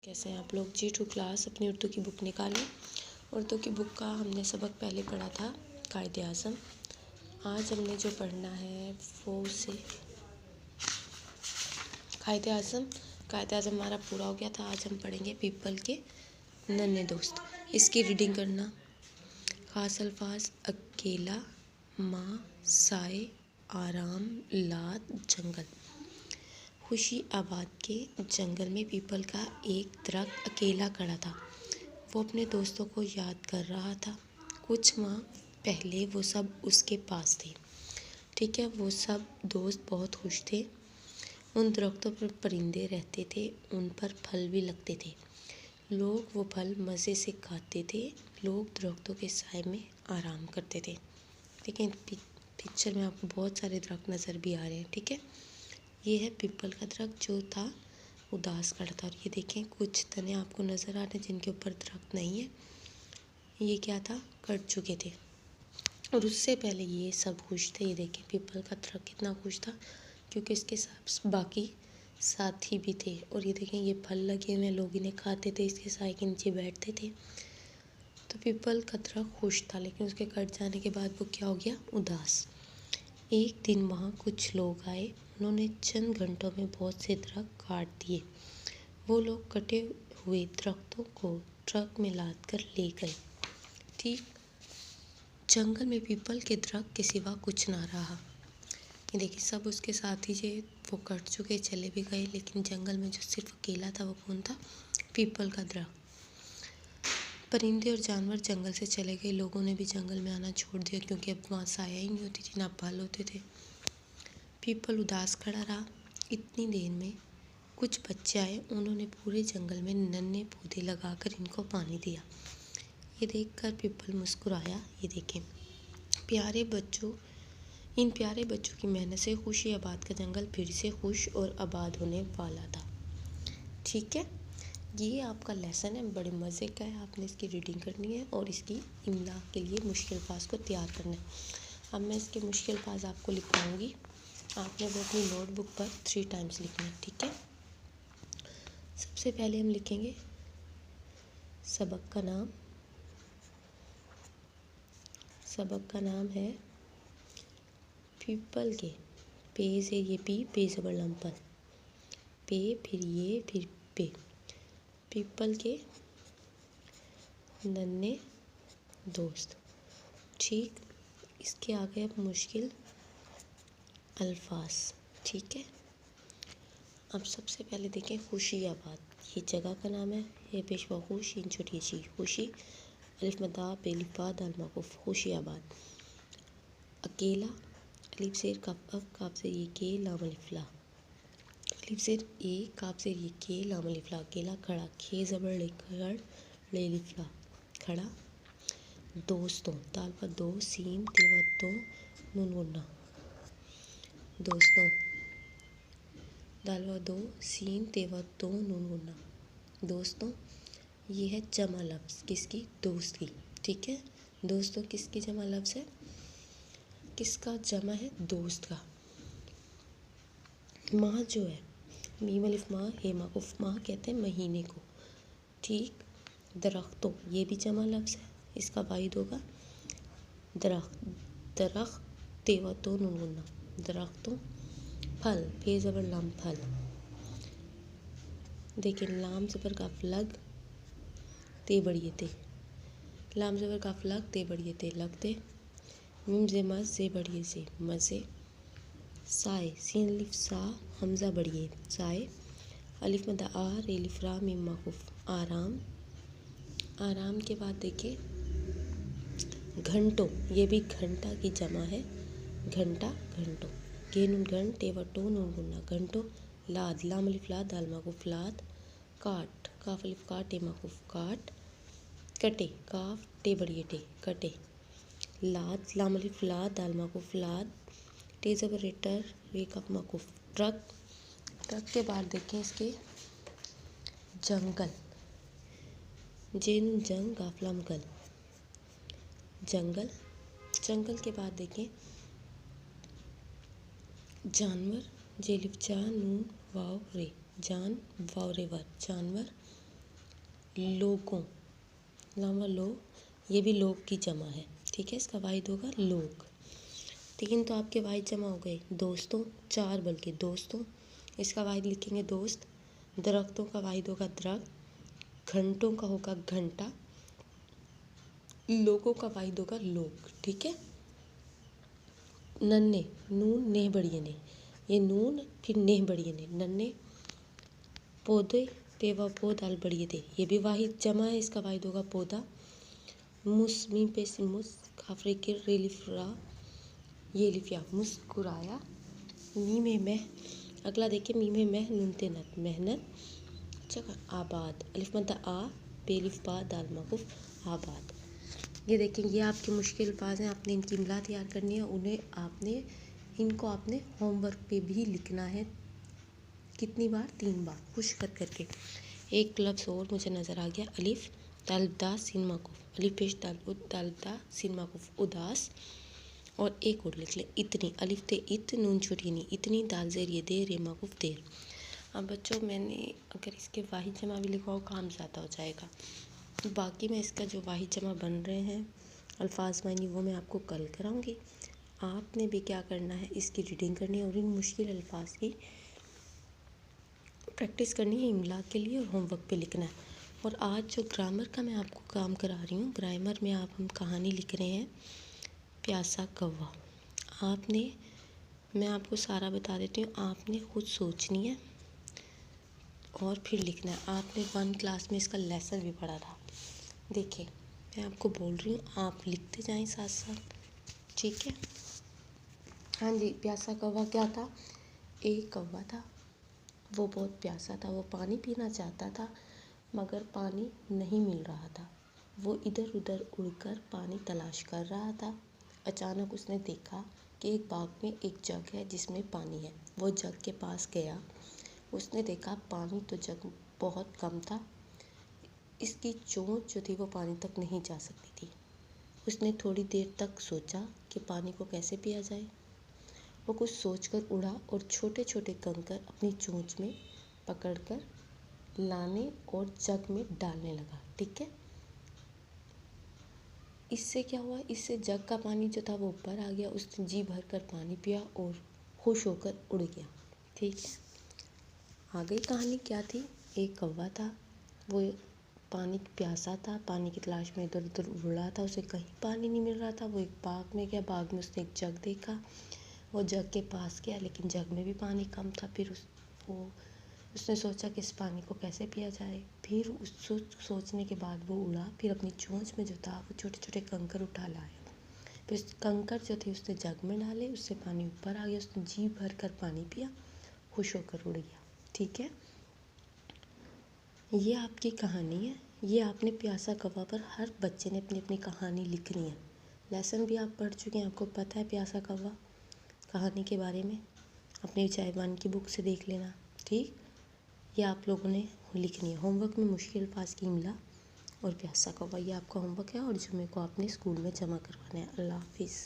कैसे हैं आप लोग। G2 क्लास अपनी उर्दू की बुक निकालें। उर्दू की बुक का हमने सबक पहले पढ़ा था कायदे आज़म। आज हमने जो पढ़ना है वो से कायदे आज़म हमारा पूरा हो गया था। आज हम पढ़ेंगे पीपल के नन्हे दोस्त। इसकी रीडिंग करना। खास अल्फाज अकेला, माँ, साए, आराम, लात, जंगल। खुशियाबाद के जंगल में पीपल का एक दरख्त अकेला खड़ा था। वो अपने दोस्तों को याद कर रहा था। कुछ माह पहले वो सब उसके पास थे। ठीक है, वो सब दोस्त बहुत खुश थे। उन दरख्तों पर परिंदे रहते थे, उन पर फल भी लगते थे। लोग वो फल मज़े से खाते थे। लोग दरख्तों के साए में आराम करते थे। ठीक है, पिक्चर में आपको बहुत सारे दरख्त नज़र भी आ रहे हैं। ठीक है, ये है पीपल का दरख्त जो था उदास खड़ा था। और ये देखें कुछ तने आपको नज़र आ रहे हैं जिनके ऊपर दरख्त नहीं है। ये क्या था, कट चुके थे। और उससे पहले ये सब खुश थे। ये देखें पीपल का दरख्त कितना खुश था क्योंकि इसके साथ बाकी साथी भी थे। और ये देखें ये फल लगे हुए, लोग इन्हें खाते थे, इसके साए के नीचे बैठते थे। तो पीपल का दरख्त खुश था, लेकिन उसके कट जाने के बाद वो क्या हो गया, उदास। एक दिन वहाँ कुछ लोग आए। उन्होंने चंद घंटों में बहुत से दरख्त काट दिए। वो लोग कटे हुए दरख्तों को ट्रक में लाद कर ले गए। ठीक जंगल में पीपल के दरख्त के सिवा कुछ ना रहा। ये देखिए सब उसके साथी जे वो कट चुके, चले भी गए, लेकिन जंगल में जो सिर्फ अकेला था वो कौन था, पीपल का दरख्त। परिंदे और जानवर जंगल से चले गए। लोगों ने भी जंगल में आना छोड़ दिया क्योंकि अब वहाँ साया ही नहीं होती थी, ना फल होते थे। पीपल उदास खड़ा रहा। इतनी देर में कुछ बच्चे आए। उन्होंने पूरे जंगल में नन्हे पौधे लगाकर इनको पानी दिया। ये देखकर पीपल मुस्कुराया। ये देखें प्यारे बच्चों, इन प्यारे बच्चों की मेहनत से खुशियाबाद का जंगल फिर से खुश और आबाद होने वाला था। ठीक है, ये आपका लेसन है, बड़े मज़े का है। आपने इसकी रीडिंग करनी है और इसकी इमला के लिए मुश्किल अल्फाज को तैयार करना है। अब मैं इसके मुश्किल अल्फाज आपको लिखवाऊंगी। आपने वो अपनी नोटबुक पर 3 टाइम्स लिखना है। ठीक है, सबसे पहले हम लिखेंगे सबक का नाम। सबक का नाम है पीपल के, पे से ये पे ज़बर लम्पल, पे फिर ये फिर पे, पीपल के नन्हे दोस्त। ठीक, इसके आगे अब मुश्किल अल्फाज। ठीक है, अब सबसे पहले देखें खुशियाबाद। ये जगह का नाम है। ये पेशवा खुश, इन छोटी ची खुशी, अलिफ मदा बेलिफा दाल माकूफ, खुशियाबाद। अकेला, अलिफ शेर काफ अफ, काफ से ये के लाम अलिफ ला, अलिफ शेर ए, काफ से ये के लाम अलिफ ला, अकेला। खड़ा, खे ज़बर लेकर ले अलिफ ला, खड़ा। दोस्तों, दाल पर दो, सीन तेवा दो, नून गुन्ना, दोस्तों। दाल पर दो, सीन तेवा दो, नून गुन्ना, दोस्तों। ये है जमा लफ्ज़ किसकी, दोस्त की। ठीक है, दोस्तों किसकी जमा लफ्ज़ है, किसका जमा है, दोस्त का। माह जो है, मीम अलिफ माह, हे माकूफ, माह कहते हैं महीने को। ठीक, दरख्तों, ये भी जमा लफ्ज़ है, इसका वाहिद होगा दरख्त, दरख्त तेवा तो नून गुन्ना, दरख्तों। फल, फे ज़बर लाम फल, देखिए लाम ज़बर काफ लग, ते बढ़िए ते, लाम ज़बर काफ लग, ते बढ़िए ते, लगते। मीम जे मज़, जे बढ़िए से, मज़े। साए, सीन अलिफ सा, हमज़ा बढ़िए, साए। अलिफ मदा आ, रे अलिफ रा, मीम माकूफ, आराम। आराम के बाद देखिए घंटों, ये भी घंटा की जमा है, घंटा, घंटों। गे नून घंट, टे वटो नून गुन्ना, घंटों। लाद, लाम अलिफ लाद, दाल माकूफ, लाद। काट, काफ अलिफ काट, टे माकूफ, काट। कटे, काफ टे बढ़िए टे, कटे। लाद, लाम अलिफ लाद, दाल माकूफ, लाद। टे ज़बर रेटर, रे कफ माकूफ, ट्रक। ट्रक के बाद देखें इसके जंगल, जिन जंग गाफलाम गल, जंगल। जंगल के बाद देखें जानवर, जेलिफ जा नून वाव रे, जान वाव रे वर, जानवर। लोगों, लामा लो, ये भी लोग की जमा है, ठीक है। इसका वाहिद होगा लोग। 3 तो आपके वाहिद जमा हो गए दोस्तों, 4 बल्कि दोस्तों, इसका वाहिद लिखेंगे दोस्त। दरख्तों का वाहिद होगा दरख्त, घंटों का होगा घंटा, लोगों का वाहिद होगा लोग, ठीक है। नन्हे, नून नेह बड़िए ने, ये नून फिर नेह बड़िए ने, नन्हे। पौधे, पेवा पो दाल बड़िए थे, ये भी वाहिद जमा है, इसका वाहिद होगा पौधा। मुस मीम पे से मुस, खाफरे के रेलिफ्रा, ये लिफिया मुस्कुराया। मीम है मैं, अगला देखिए मीम है मैं, नून ते नत मेहनत। अच्छा आबाद, अलिफ मद्दा आ, बेलिफ बा दाल मकुफ आबाद। ये देखें, ये आपके मुश्किल अल्फाज हैं, आपने इनकी इमला तैयार करनी है। इनको आपने होमवर्क पे भी लिखना है। कितनी बार? 3 बार, खुश कर करके। एक लफ्ज़ और मुझे नज़र आ गया, अलिफ तलबदा सिन माकुफ, अलिफ पेश तलबदा सिन माकुफ उदास। और एक और लिख ले, इतनी, अलिफ ते इत, नून छोटी नी, इतनी, दाल ज़ेर ये देर, रे माकुफ देर। अब बच्चों मैंने अगर इसके वाहिद जमा भी लिखा हो काम ज़्यादा हो जाएगा, तो बाकी मैं इसका जो वाहिद जमा बन रहे हैं अल्फाज मायनी वो मैं आपको कल कराऊंगी। आपने भी क्या करना है, इसकी रीडिंग करनी है और इन मुश्किल अल्फाज की प्रैक्टिस करनी है इमला के लिए, और होमवर्क पे लिखना है। और आज जो ग्रामर का मैं आपको काम करा रही हूँ, ग्रामर में हम कहानी लिख रहे हैं प्यासा कौवा। मैं आपको सारा बता देती हूँ, आपने खुद सोचनी है और फिर लिखना है। आपने 1 क्लास में इसका लेसन भी पढ़ा था। देखिए मैं आपको बोल रही हूँ, आप लिखते जाएं साथ साथ, ठीक है। हाँ जी, प्यासा कौवा क्या था? एक कौवा था, वो बहुत प्यासा था, वो पानी पीना चाहता था मगर पानी नहीं मिल रहा था। वो इधर उधर उड़कर पानी तलाश कर रहा था। अचानक उसने देखा कि एक बाग में एक जग है जिसमें पानी है। वो जग के पास गया, उसने देखा पानी तो जग बहुत कम था, इसकी चोंच जो थी वो पानी तक नहीं जा सकती थी। उसने थोड़ी देर तक सोचा कि पानी को कैसे पिया जाए। वो कुछ सोचकर उड़ा और छोटे छोटे कंकर अपनी चोंच में पकड़कर लाने और जग में डालने लगा, ठीक है। इससे क्या हुआ, इससे जग का पानी जो था वो ऊपर आ गया, उसने जी भर कर पानी पिया और खुश होकर उड़ गया, ठीक है। आगे कहानी क्या थी? एक कौवा था, वो पानी प्यासा था, पानी की तलाश में इधर उधर उड़ रहा था, उसे कहीं पानी नहीं मिल रहा था। वो एक बाग में गया, बाग में उसने एक जग देखा, वो जग के पास गया लेकिन जग में भी पानी कम था। फिर उसने सोचा कि इस पानी को कैसे पिया जाए। फिर उस सोचने के बाद वो उड़ा, फिर अपनी चोंच में जो था वो छोटे छोटे कंकर उठा लाया। फिर कंकर जो थे उसने जग में डाले, उससे पानी ऊपर आ गया, उसने जी भर कर पानी पिया, खुश होकर उड़ गया, ठीक है। ये आपकी कहानी है, ये आपने प्यासा कौवा पर हर बच्चे ने अपनी अपनी कहानी लिखनी है। लेसन भी आप पढ़ चुके हैं, आपको पता है प्यासा कौवा कहानी के बारे में, अपनी चाहे 1 की बुक से देख लेना, ठीक। ये आप लोगों ने लिखनी है। होमवर्क में मुश्किल अल्फाज की इमला और प्यासा कौवा, ये आपका होमवर्क है और जुम्मे को आपने स्कूल में जमा करवाना है। अल्लाह हाफिज़।